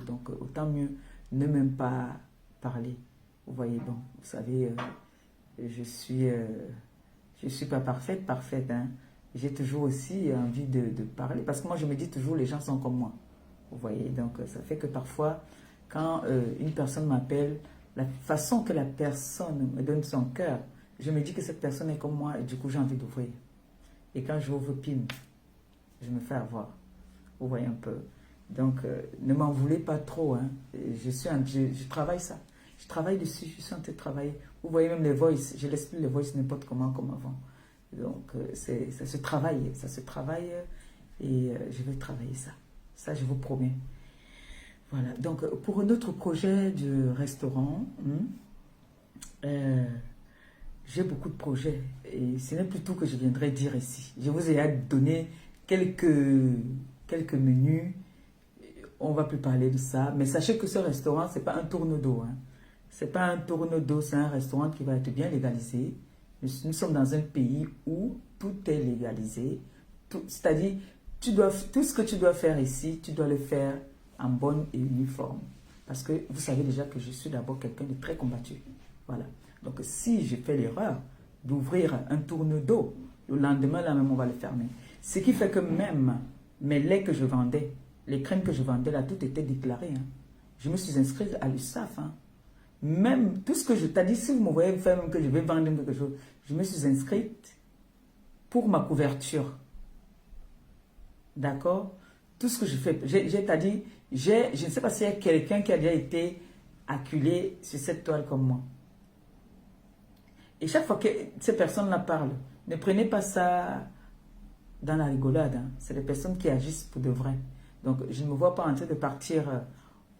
Donc, autant mieux ne même pas parler. Vous voyez, bon, vous savez, je suis pas parfaite, hein. J'ai toujours aussi envie de parler. Parce que moi, je me dis toujours, les gens sont comme moi. Vous voyez, donc ça fait que parfois, quand une personne m'appelle, la façon que la personne me donne son cœur, je me dis que cette personne est comme moi et du coup, j'ai envie d'ouvrir. Et quand j'ouvre, pim, je me fais avoir. Vous voyez un peu. Donc, ne m'en voulez pas trop. Hein. Je travaille ça. Je travaille dessus, je suis en train de travailler. Vous voyez même les voices, je laisse plus les voices n'importe comment comme avant. Donc, ça se travaille et je vais travailler ça. Ça, je vous promets. Voilà. Donc, pour notre projet du restaurant, j'ai beaucoup de projets et ce n'est plus tout que je viendrai dire ici. Je vous ai donné quelques menus. On ne va plus parler de ça. Mais sachez que ce restaurant, ce n'est pas un tourne-dos. Hein. Ce n'est pas un tourne-dos, c'est un restaurant qui va être bien légalisé. Nous sommes dans un pays où tout est légalisé. C'est-à-dire, tout ce que tu dois faire ici, tu dois le faire en bonne et uniforme. Parce que vous savez déjà que je suis d'abord quelqu'un de très combattu. Voilà. Donc, si j'ai fait l'erreur d'ouvrir un tourne-dos, le lendemain, là même, on va le fermer. Ce qui fait que même mes laits que je vendais, les crèmes que je vendais, là, tout était déclaré. Hein. Je me suis inscrite à l'USAF. Hein. Même tout ce que je t'ai dit, si vous me voyez faire même que je vais vendre quelque chose, je me suis inscrite pour ma couverture. D'accord? Tout ce que je fais, t'ai dit, je ne sais pas s'il y a quelqu'un qui a déjà été acculé sur cette toile comme moi. Et chaque fois que ces personnes-là parlent, ne prenez pas ça dans la rigolade. Hein. C'est des personnes qui agissent pour de vrai. Donc, je ne me vois pas en train de partir.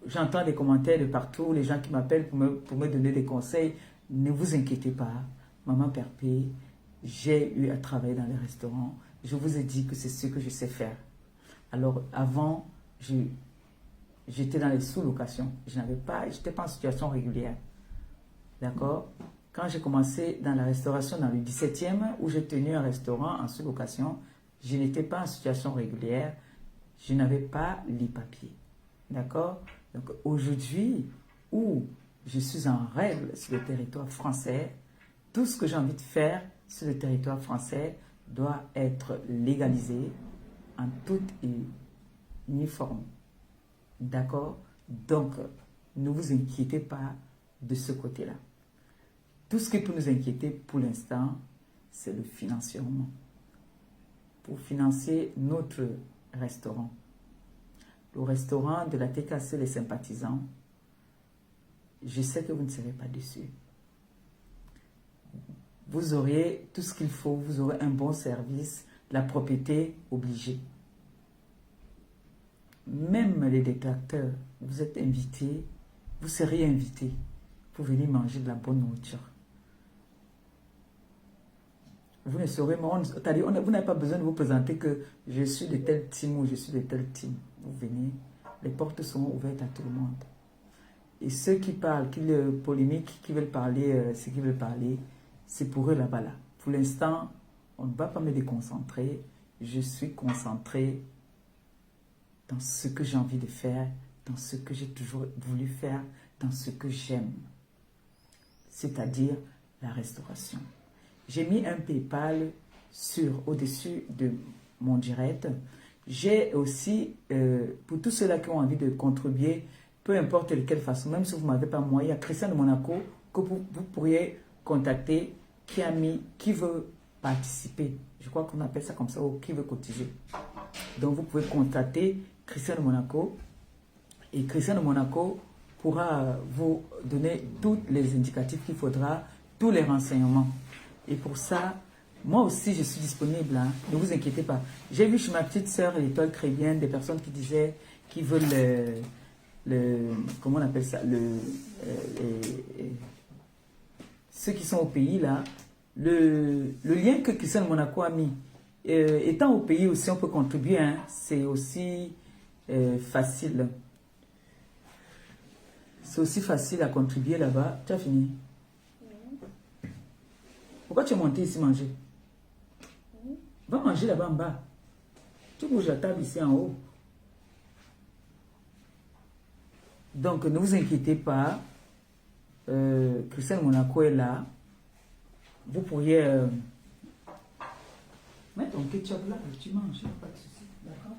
J'entends des commentaires de partout, les gens qui m'appellent pour me donner des conseils. Ne vous inquiétez pas. Maman Perpé, j'ai eu à travailler dans les restaurants. Je vous ai dit que c'est ce que je sais faire. Alors, avant, j'étais dans les sous-locations. Je n'étais pas en situation régulière. D'accord? Quand j'ai commencé dans la restauration dans le 17e, où j'ai tenu un restaurant en sous-location, je n'étais pas en situation régulière. Je n'avais pas les papiers. D'accord? Donc aujourd'hui, où je suis en règle sur le territoire français, tout ce que j'ai envie de faire sur le territoire français doit être légalisé en toute uniforme. D'accord? Donc, ne vous inquiétez pas de ce côté-là. Tout ce qui peut nous inquiéter pour l'instant, c'est le financement. Pour financer notre restaurant. Le restaurant de la TKC Les Sympathisants, je sais que vous ne serez pas déçus. Vous aurez tout ce qu'il faut, vous aurez un bon service, la propriété obligée. Même les détracteurs, vous êtes invités, vous serez invités pour venir manger de la bonne nourriture. Vous ne saurez, vous n'avez pas besoin de vous présenter que je suis de tel team ou je suis de tel team. Vous venez, les portes sont ouvertes à tout le monde. Et ceux qui parlent, qui le polémiquent, qui veulent parler, ce qu'ils veulent parler, c'est pour eux là-bas. Là. Pour l'instant, on ne va pas me déconcentrer. Je suis concentré dans ce que j'ai envie de faire, dans ce que j'ai toujours voulu faire, dans ce que j'aime. C'est-à-dire la restauration. J'ai mis un PayPal au-dessus de mon direct. J'ai aussi, pour tous ceux-là qui ont envie de contribuer, peu importe de quelle façon, même si vous ne m'avez pas moi, il y a Christian de Monaco que vous pourriez contacter, qui veut participer. Je crois qu'on appelle ça comme ça, ou qui veut cotiser. Donc vous pouvez contacter Christian de Monaco et Christian de Monaco pourra vous donner tous les indicatifs qu'il faudra, tous les renseignements. Et pour ça, moi aussi, je suis disponible. Hein. Ne vous inquiétez pas. J'ai vu chez ma petite sœur, l'étoile Crébienne, des personnes qui disaient qu'ils veulent comment on appelle ça, ceux qui sont au pays, là. Le lien que Christian Monaco a mis, étant au pays aussi, on peut contribuer. Hein. C'est aussi facile. C'est aussi facile à contribuer là-bas. Tu as fini? Pourquoi tu es monté ici manger? Va manger là-bas en bas. Tu bouges la table ici en haut. Donc, ne vous inquiétez pas. Christelle Monaco est là. Vous pourriez mettre ton ketchup là et tu manges, pas de souci. D'accord?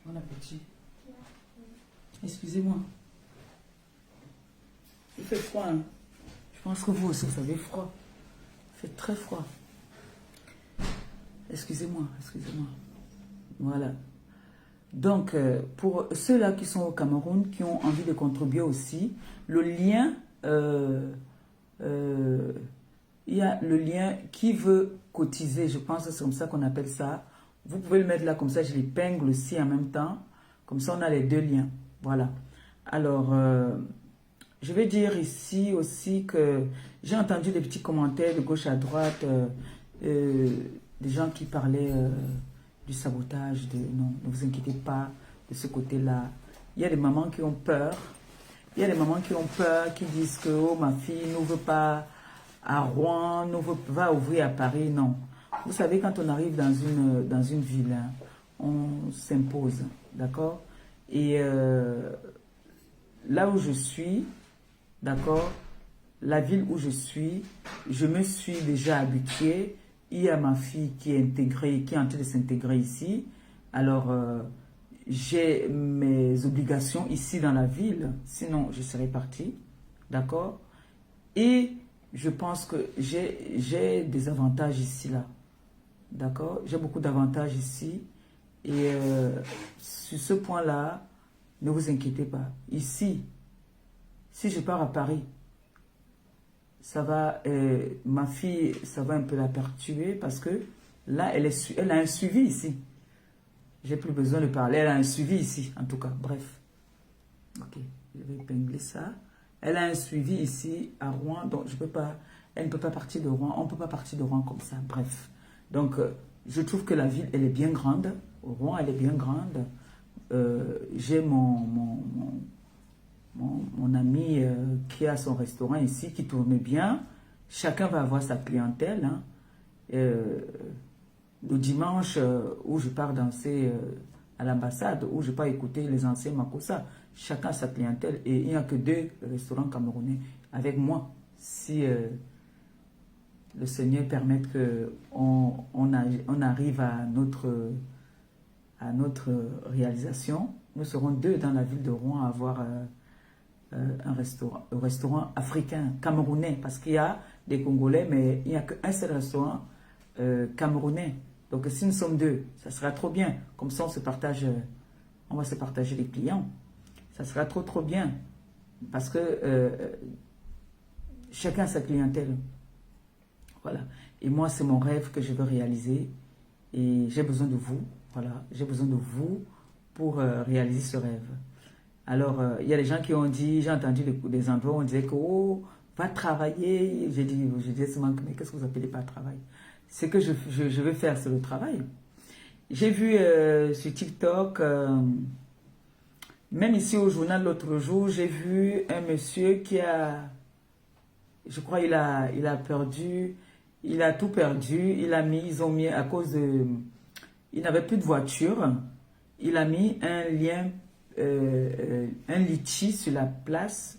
Bon appétit. Excusez-moi. Il fait froid. Hein? Je pense que vous aussi, vous avez froid. Il fait très froid. Excusez-moi, excusez-moi. Voilà. Donc, pour ceux-là qui sont au Cameroun, qui ont envie de contribuer aussi, le lien, il y a le lien qui veut cotiser, je pense que c'est comme ça qu'on appelle ça. Vous pouvez le mettre là, comme ça je l'épingle aussi en même temps. Comme ça on a les deux liens. Voilà. Alors, je vais dire ici aussi que j'ai entendu des petits commentaires de gauche à droite, des gens qui parlaient du sabotage. Non, ne vous inquiétez pas de ce côté-là. Il y a des mamans qui ont peur. Il y a des mamans qui ont peur, qui disent que oh, ma fille ne veut pas à Rouen, va ouvrir à Paris. Non. Vous savez, quand on arrive dans une ville, hein, on s'impose, d'accord? Et là où je suis, d'accord, la ville où je suis, je me suis déjà habituée. Il y a ma fille qui est intégrée, qui est en train de s'intégrer ici. Alors, j'ai mes obligations ici dans la ville, sinon je serais partie, d'accord? Et je pense que j'ai des avantages ici, là. D'accord? J'ai beaucoup d'avantages ici. Et sur ce point-là, ne vous inquiétez pas. Ici, si je pars à Paris, ça va, ma fille, ça va un peu la perturber parce que là, elle a un suivi ici. J'ai plus besoin de parler. Elle a un suivi ici, en tout cas. Bref. Ok, je vais épingler ça. Elle a un suivi ici à Rouen, donc je peux pas, elle ne peut pas partir de Rouen. On ne peut pas partir de Rouen comme ça. Bref. Donc, je trouve que la ville, elle est bien grande. Rouen, elle est bien grande. J'ai mon ami qui a son restaurant ici, qui tourne bien. Chacun va avoir sa clientèle. Hein. Le dimanche où je pars danser à l'ambassade, où je pars écouter les anciens Makossa, chacun a sa clientèle. Et il n'y a que 2 restaurants camerounais avec moi. Si le Seigneur permet qu'on arrive à notre réalisation, nous serons 2 dans la ville de Rouen à avoir un restaurant africain, camerounais, parce qu'il y a des Congolais, mais il n'y a qu'un seul restaurant camerounais. Donc si nous sommes 2, ça sera trop bien. Comme ça, on va se partager les clients. Ça sera trop bien. Parce que chacun a sa clientèle. Voilà. Et moi, c'est mon rêve que je veux réaliser. Et j'ai besoin de vous. Voilà. J'ai besoin de vous pour réaliser ce rêve. Alors, il y a des gens qui ont dit, j'ai entendu des endroits où on disait que, oh, va travailler. J'ai dit seulement, mais qu'est-ce que vous appelez pas travail? Ce que je veux faire, c'est le travail. J'ai vu sur TikTok, même ici au journal l'autre jour, j'ai vu un monsieur qui a, je crois il a perdu, il a tout perdu, ils ont mis à cause de, il n'avait plus de voiture, il a mis un lien, un litchi sur la place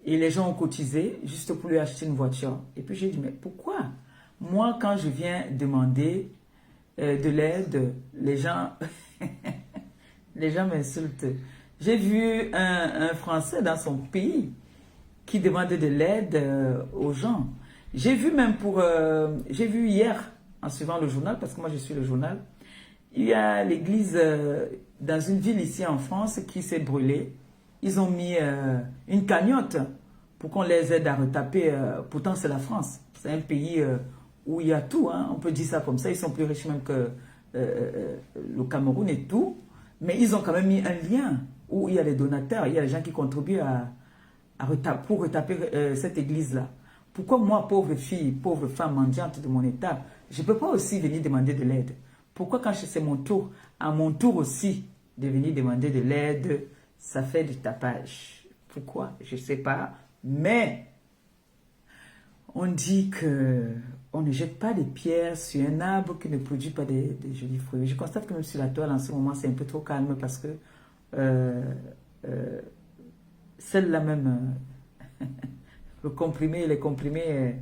et les gens ont cotisé juste pour lui acheter une voiture. Et puis j'ai dit, mais pourquoi? Moi, quand je viens demander de l'aide, les gens m'insultent. J'ai vu un Français dans son pays qui demandait de l'aide aux gens. J'ai vu même j'ai vu hier, en suivant le journal, parce que moi je suis le journal, il y a l'église dans une ville ici en France qui s'est brûlée. Ils ont mis une cagnotte pour qu'on les aide à retaper. Pourtant, c'est la France. C'est un pays où il y a tout. Hein. On peut dire ça comme ça. Ils sont plus riches même que le Cameroun et tout. Mais ils ont quand même mis un lien où il y a les donateurs, il y a les gens qui contribuent pour retaper cette église-là. Pourquoi moi, pauvre fille, pauvre femme mendiante de mon état, je ne peux pas aussi venir demander de l'aide? Pourquoi quand c'est mon tour, à mon tour aussi, de venir demander de l'aide, ça fait du tapage? Pourquoi? Je ne sais pas. Mais on dit que on ne jette pas des pierres sur un arbre qui ne produit pas des jolis fruits. Je constate que même sur la toile, en ce moment, c'est un peu trop calme parce que celle-là même, le comprimé, les comprimés,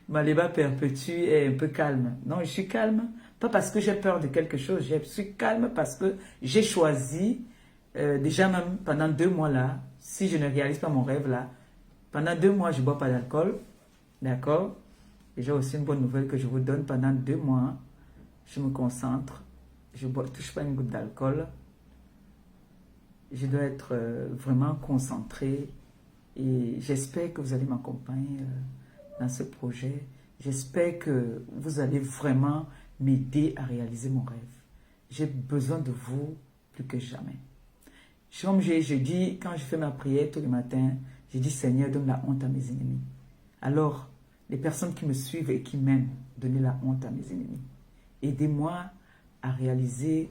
Maléba perpétue est un peu calme. Non, je suis calme, pas parce que j'ai peur de quelque chose, je suis calme parce que j'ai choisi, déjà même pendant 2 mois là, si je ne réalise pas mon rêve là, pendant 2 mois, je ne bois pas d'alcool, d'accord? Et j'ai aussi une bonne nouvelle que je vous donne, pendant 2 mois, je me concentre, je ne touche pas une goutte d'alcool, je dois être vraiment concentré et j'espère que vous allez m'accompagner dans ce projet. J'espère que vous allez vraiment m'aider à réaliser mon rêve. J'ai besoin de vous plus que jamais. Comme je dis, quand je fais ma prière tous les matins, je dis Seigneur, donne la honte à mes ennemis. Alors, les personnes qui me suivent et qui m'aiment, donnez la honte à mes ennemis. Aidez-moi à réaliser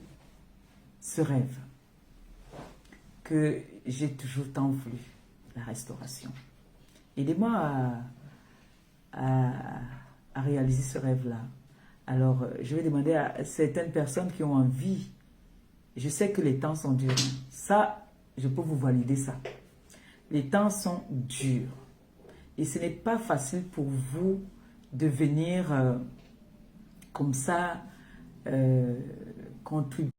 ce rêve que j'ai toujours tant voulu, la restauration. Aidez-moi à réaliser ce rêve-là. Alors, je vais demander à certaines personnes qui ont envie. Je sais que les temps sont durs. Ça, je peux vous valider ça. Les temps sont durs. Et ce n'est pas facile pour vous de venir comme ça contribuer.